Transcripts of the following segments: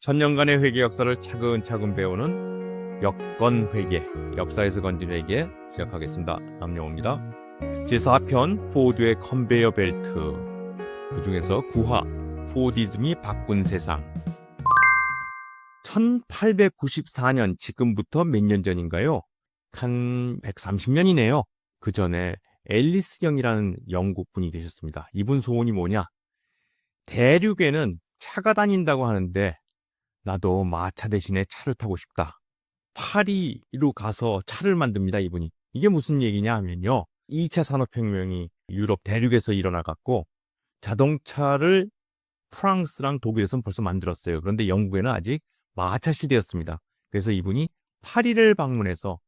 천년간의 회계 역사를 차근차근 배우는 여건 회계, 역사에서 건진 회계 시작하겠습니다. 남영호입니다. 제4편 포드의 컨베이어 벨트, 그 중에서 9화 포디즘이 바꾼 세상. 1894년, 지금부터 몇 년 전인가요? 한 130년이네요. 그 전에 앨리스 경이라는 영국 분이 계셨습니다. 이분 소원이 뭐냐? 대륙에는 차가 다닌다고 하는데 나도 마차 대신에 차를 타고 싶다. 파리로 가서 차를 만듭니다, 이분이. 이게 무슨 얘기냐 하면요. 2차 산업혁명이 유럽 대륙에서 일어나갖고 자동차를 프랑스랑 독일에서는 벌써 만들었어요. 그런데 영국에는 아직 마차 시대였습니다. 그래서 이분이 파리를 방문해서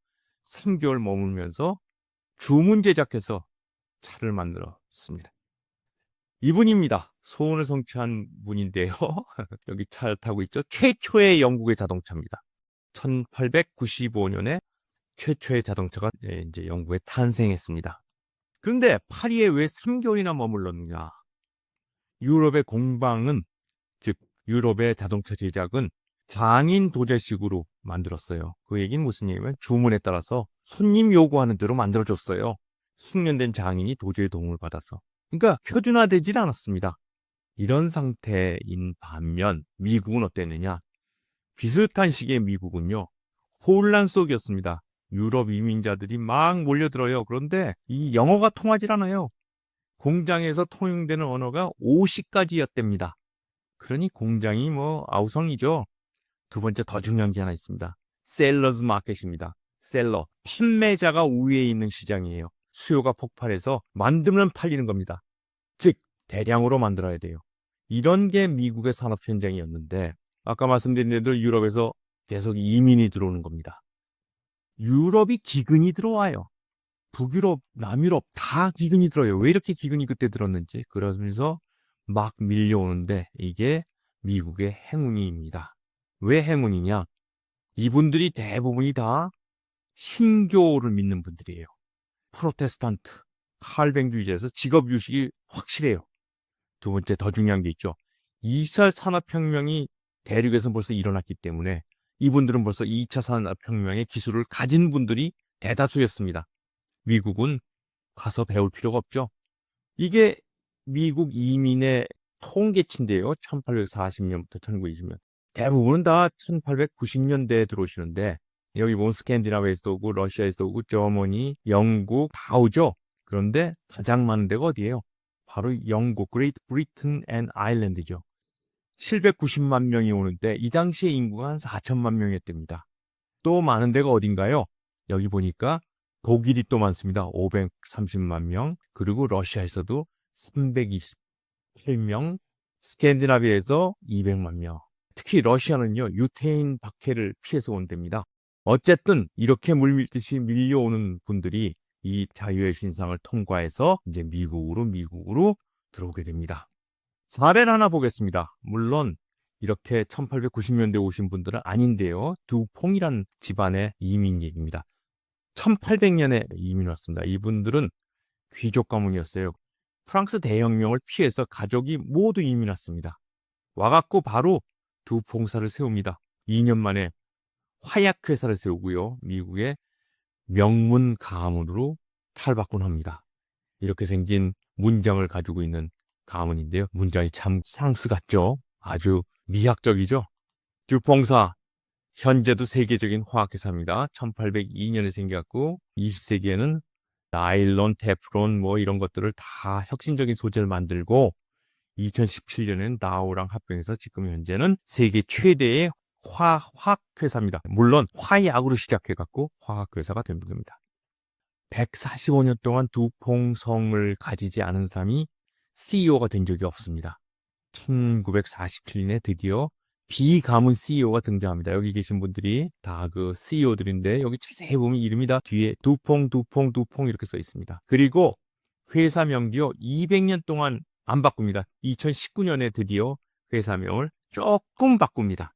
3개월 머물면서 주문 제작해서 차를 만들었습니다. 이분입니다. 소원을 성취한 분인데요. 여기 차를 타고 있죠. 최초의 영국의 자동차입니다. 1895년에 최초의 자동차가 이제 영국에 탄생했습니다. 그런데 파리에 왜 3개월이나 머물렀느냐? 유럽의 공방은, 즉 유럽의 자동차 제작은 장인 도제식으로 만들었어요. 그 얘기는 무슨 얘기냐면 주문에 따라서 손님 요구하는 대로 만들어줬어요. 숙련된 장인이 도저히 도움을 받아서. 그러니까 표준화되질 않았습니다. 이런 상태인 반면 미국은 어땠느냐? 비슷한 시기에 미국은요, 혼란 속이었습니다. 유럽 이민자들이 막 몰려들어요. 그런데 이 영어가 통하질 않아요. 공장에서 통용되는 언어가 50가지였답니다. 그러니 공장이 아우성이죠. 두 번째 더 중요한 게 하나 있습니다. 셀러즈 마켓입니다. 셀러, 판매자가 우위에 있는 시장이에요. 수요가 폭발해서 만들면 팔리는 겁니다. 즉 대량으로 만들어야 돼요. 이런 게 미국의 산업 현장이었는데 아까 말씀드린 대로 유럽에서 계속 이민이 들어오는 겁니다. 유럽이 기근이 들어와요. 북유럽, 남유럽 다 기근이 들어요. 왜 이렇게 기근이 그때 들었는지. 그러면서 막 밀려오는데 이게 미국의 행운입니다. 왜 행운이냐? 이분들이 대부분이 다 신교를 믿는 분들이에요. 프로테스탄트, 칼뱅주의자에서 직업유식이 확실해요. 두 번째 더 중요한 게 있죠. 2차 산업혁명이 대륙에서 벌써 일어났기 때문에 이분들은 벌써 2차 산업혁명의 기술을 가진 분들이 대다수였습니다. 미국은 가서 배울 필요가 없죠. 이게 미국 이민의 통계치인데요. 1840년부터 1920년. 대부분은 다 1890년대에 들어오시는데 여기 보면 스캔디나비아에서도 오고 러시아에서도 오고 저머니, 영국 다 오죠. 그런데 가장 많은 데가 어디예요? 바로 영국, 그레이트 브리튼 앤 아일랜드죠. 790만 명이 오는데 이 당시에 인구가 한 4천만 명이었답니다. 또 많은 데가 어딘가요? 여기 보니까 독일이 또 많습니다. 530만 명. 그리고 러시아에서도 328명. 스캔디나비아에서 200만 명. 특히 러시아는요, 유태인 박해를 피해서 온답니다. 어쨌든 이렇게 물밀듯이 밀려오는 분들이 이 자유의 신상을 통과해서 이제 미국으로 들어오게 됩니다. 사례를 하나 보겠습니다. 물론 이렇게 1890년대 오신 분들은 아닌데요. 두퐁이란 집안의 이민 얘기입니다. 1800년에 이민 왔습니다. 이분들은 귀족 가문이었어요. 프랑스 대혁명을 피해서 가족이 모두 이민 왔습니다. 와갖고 바로 두퐁사를 세웁니다. 2년 만에 화약회사를 세우고요. 미국의 명문 가문으로 탈바꿈합니다. 이렇게 생긴 문장을 가지고 있는 가문인데요. 문장이 참 프랑스 같죠? 아주 미학적이죠? 듀퐁사, 현재도 세계적인 화학회사입니다. 1802년에 생겼고 20세기에는 나일론, 테프론 이런 것들을 다 혁신적인 소재를 만들고 2017년에는 다오랑 합병해서 지금 현재는 세계 최대의 화학회사입니다. 물론 화약으로 시작해갖고 화학회사가 된 겁니다. 145년 동안 두퐁성을 가지지 않은 사람이 CEO가 된 적이 없습니다. 1947년에 드디어 비가문 CEO가 등장합니다. 여기 계신 분들이 다 그 CEO들인데 여기 자세히 보면 이름이 다 뒤에 두퐁 이렇게 써 있습니다. 그리고 회사명도요 200년 동안 안 바꿉니다. 2019년에 드디어 회사명을 조금 바꿉니다.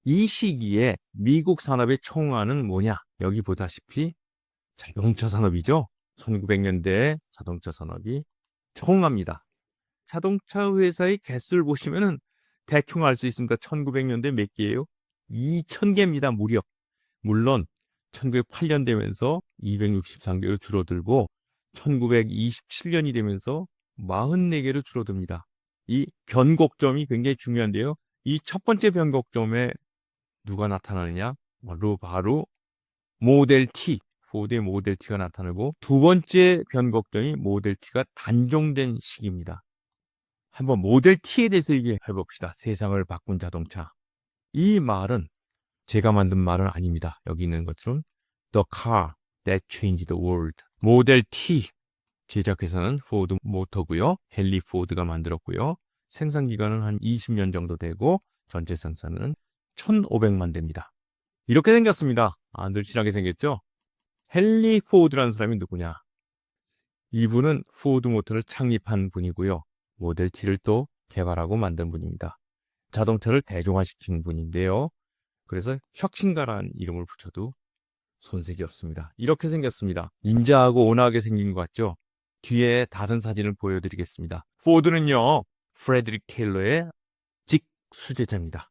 이 시기에 미국 산업의 총화는 뭐냐? 여기 보다시피 자동차 산업이죠. 1900년대에 자동차 산업이 총합니다. 자동차 회사의 개수를 보시면은 대충 알 수 있습니다. 1900년대 몇 개예요? 2000개입니다. 무려. 물론 1908년 되면서 263개로 줄어들고 1927년이 되면서 44개로 줄어듭니다. 이 변곡점이 굉장히 중요한데요. 이 첫 번째 변곡점에 누가 나타나느냐? 바로 모델 T, 포드의 모델 T가 나타나고, 두 번째 변곡점이 모델 T가 단종된 시기입니다. 한번 모델 T에 대해서 얘기해 봅시다. 세상을 바꾼 자동차. 이 말은 제가 만든 말은 아닙니다. 여기 있는 것처럼 The car that changed the world. 모델 T 제작회사는 포드 모터고요. 헨리 포드가 만들었고요. 생산 기간은 한 20년 정도 되고 전체 생산은 1,500만 대입니다. 이렇게 생겼습니다. 늘씬하게 생겼죠? 헨리 포드라는 사람이 누구냐? 이분은 포드 모터를 창립한 분이고요. 모델 T를 또 개발하고 만든 분입니다. 자동차를 대중화시킨 분인데요. 그래서 혁신가라는 이름을 붙여도 손색이 없습니다. 이렇게 생겼습니다. 인자하고 온화하게 생긴 것 같죠? 뒤에 다른 사진을 보여드리겠습니다. 포드는요, 프레드릭 테일러의 직수제자입니다.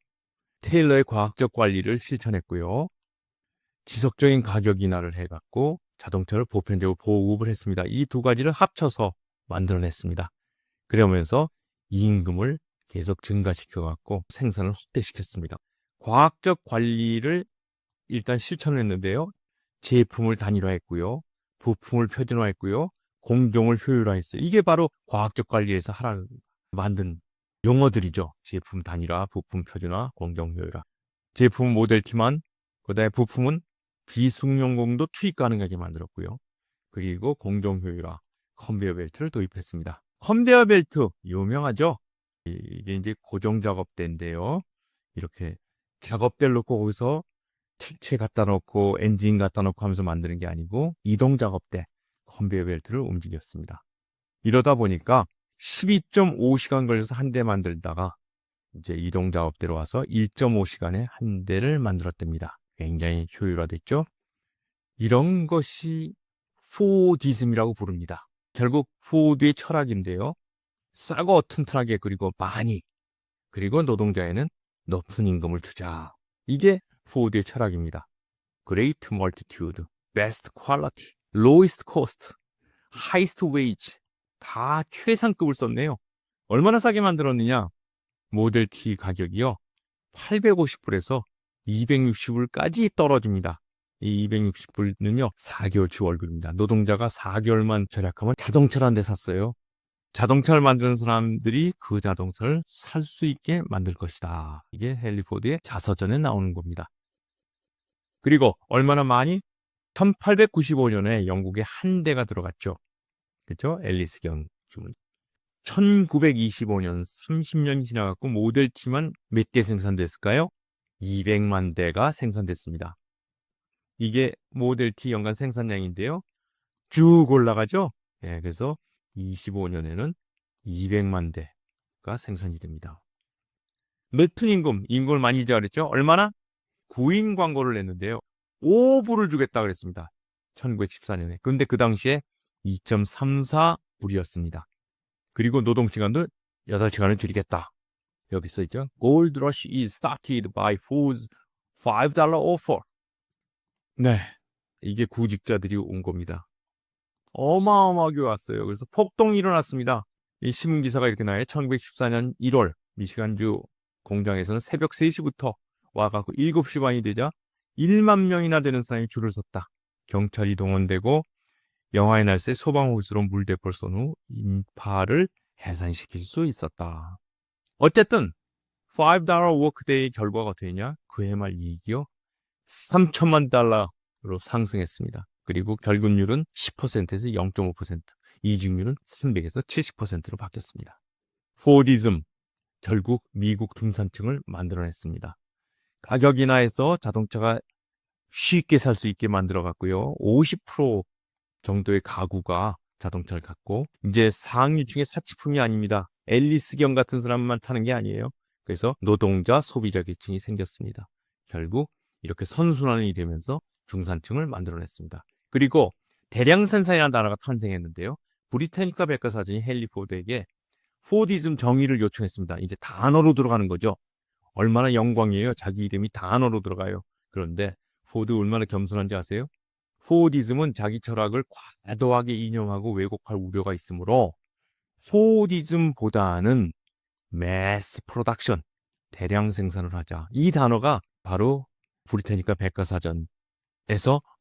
테일러의 과학적 관리를 실천했고요. 지속적인 가격 인하를 해갖고 자동차를 보편적으로 보급을 했습니다. 이 두 가지를 합쳐서 만들어냈습니다. 그러면서 임금을 계속 증가시켜갖고 생산을 확대시켰습니다. 과학적 관리를 일단 실천을 했는데요. 제품을 단일화했고요. 부품을 표준화했고요. 공정을 효율화했어요. 이게 바로 과학적 관리에서 하라는 만든 용어들이죠. 제품 단일화, 부품 표준화, 공정 효율화. 제품은 모델 T만, 그다음에 부품은 비숙련공도 투입 가능하게 만들었고요. 그리고 공정 효율화, 컨베이어 벨트를 도입했습니다. 컨베이어 벨트 유명하죠? 이게 이제 고정 작업대인데요. 이렇게 작업대를 놓고 거기서 틀체 갖다 놓고 엔진 갖다 놓고 하면서 만드는 게 아니고 이동 작업대, 컨베이어 벨트를 움직였습니다. 이러다 보니까 12.5시간 걸려서 한 대 만들다가 이제 이동 작업대로 와서 1.5시간에 한 대를 만들었답니다. 굉장히 효율화됐죠? 이런 것이 포디즘이라고 부릅니다. 결국 포드의 철학인데요. 싸고 튼튼하게 그리고 많이, 그리고 노동자에는 높은 임금을 주자. 이게 포드의 철학입니다. Great Multitude, Best Quality, Lowest Cost, Highest Wage 다 최상급을 썼네요. 얼마나 싸게 만들었느냐? 모델 T 가격이요. 850불에서 260불까지 떨어집니다. 이 260불은요. 4개월치 월급입니다. 노동자가 4개월만 절약하면 자동차를 한 대 샀어요. 자동차를 만드는 사람들이 그 자동차를 살 수 있게 만들 것이다. 이게 헨리 포드의 자서전에 나오는 겁니다. 그리고 얼마나 많이? 1895년에 영국에 한 대가 들어갔죠. 그렇죠? 앨리스 경 주문. 1925년 30년이 지나갔고 모델 T만 몇 대 생산됐을까요? 200만 대가 생산됐습니다. 이게 모델 T 연간 생산량인데요. 쭉 올라가죠? 예, 그래서 25년에는 200만 대가 생산이 됩니다. 높은 임금을 많이 제한했죠? 얼마나? 구인 광고를 냈는데요. 5불을 주겠다 그랬습니다. 1914년에. 그런데 그 당시에 2.34불이었습니다. 그리고 노동시간도 8시간을 줄이겠다. 여기 써있죠. Gold Rush is started by Ford's $5 offer. 네, 이게 구직자들이 온 겁니다. 어마어마하게 왔어요. 그래서 폭동이 일어났습니다. 이 신문기사가 이렇게 나와요. 1914년 1월 미시간주 공장에서는 새벽 3시부터 와갖고 7시 반이 되자 1만 명이나 되는 사람이 줄을 섰다. 경찰이 동원되고 영하의 날씨에 소방호스로 물대포를 쏜 후 인파를 해산시킬 수 있었다. 어쨌든 $5 워크데이의 결과가 어떻게 되냐? 그해 말 이익이요 3천만 달러로 상승했습니다. 그리고 결근율은 10%에서 0.5%, 이직률은 300에서 70%로 바뀌었습니다. 포디즘, 결국 미국 중산층을 만들어냈습니다. 가격 인하해서 자동차가 쉽게 살 수 있게 만들어갔고요. 50% 정도의 가구가 자동차를 갖고 이제 상류층의 사치품이 아닙니다. 앨리스경 같은 사람만 타는 게 아니에요. 그래서 노동자, 소비자 계층이 생겼습니다. 결국 이렇게 선순환이 되면서 중산층을 만들어냈습니다. 그리고 대량 생산이라는 단어가 탄생했는데요. 브리타니카 백과사전이 헨리 포드에게 포디즘 정의를 요청했습니다. 이제 단어로 들어가는 거죠. 얼마나 영광이에요. 자기 이름이 단어로 들어가요. 그런데 포드 얼마나 겸손한지 아세요? 포디즘은 자기 철학을 과도하게 인용하고 왜곡할 우려가 있으므로 포디즘보다는 매스 프로덕션, 대량 생산을 하자. 이 단어가 바로 브리타니카 백과사전에서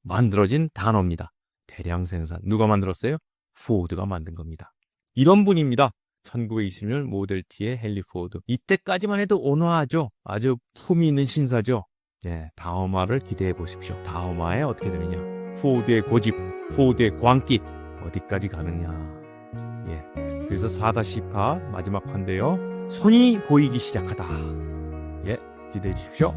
만들어진 단어입니다. 대량 생산. 누가 만들었어요? 포드가 만든 겁니다. 이런 분입니다. 1920년 모델 T의 헨리 포드. 이때까지만 해도 온화하죠. 아주 품위 있는 신사죠. 네, 다음화를 기대해 보십시오. 다음화에 어떻게 되느냐. 포드의 고집, 포드의 광기 어디까지 가느냐. 예, 그래서 4-2파 마지막 판인데요. 손이 보이기 시작하다. 예, 기대해 주십시오.